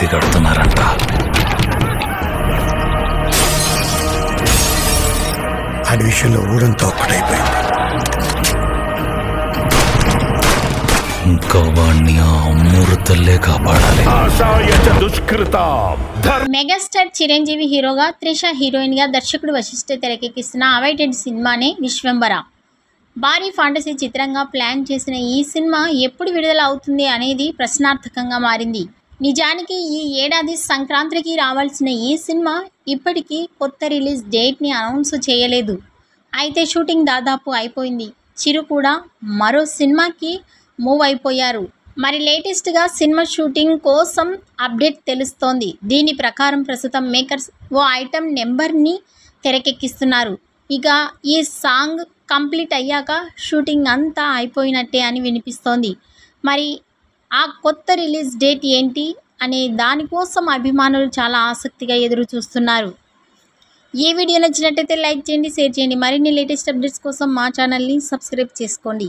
Taxi కడుతున్నారంట. ఆ విషయంలో ఊరంతా ఒక్కటైపోయింది. ఇంకా వాణ్ణి ఆ అమృతల్లే కాపాడాలి. మెగాస్టార్ చిరంజీవి హీరోగా, త్రిష హీరోయిన్ గా దర్శకుడు వశిష్ఠ తెరకెక్కిస్తున్న అవైటెడ్ సినిమానే విశ్వంబర. భారీ ఫాంటసీ చిత్రంగా ప్లాన్ చేసిన ఈ సినిమా ఎప్పుడు విడుదల అవుతుంది అనేది ప్రశ్నార్థకంగా మారింది. నిజానికి ఈ ఏడాది సంక్రాంతికి రావాల్సిన ఈ సినిమా ఇప్పటికీ కొత్త రిలీజ్ డేట్ని అనౌన్స్ చేయలేదు. అయితే షూటింగ్ దాదాపు అయిపోయింది. చిరు కూడా మరో సినిమాకి మూవ్ అయిపోయారు. మరి లేటెస్ట్గా సినిమా షూటింగ్ కోసం అప్డేట్ తెలుస్తోంది. దీని ప్రకారం ప్రస్తుతం మేకర్స్ ఓ ఐటమ్ నెంబర్ని తెరకెక్కిస్తున్నారు. ఇక ఈ సాంగ్ కంప్లీట్ అయ్యాక షూటింగ్ అంతా అయిపోయినట్టే అని వినిపిస్తోంది. మరి ఆ కొత్త రిలీజ్ డేట్ ఏంటి అనే దానికోసం అభిమానులు చాలా ఆసక్తిగా ఎదురు చూస్తున్నారు. ఈ వీడియో నచ్చినట్టయితే లైక్ చేయండి, షేర్ చేయండి. మరిన్ని లేటెస్ట్ అప్డేట్స్ కోసం మా ఛానల్ని సబ్స్క్రైబ్ చేసుకోండి.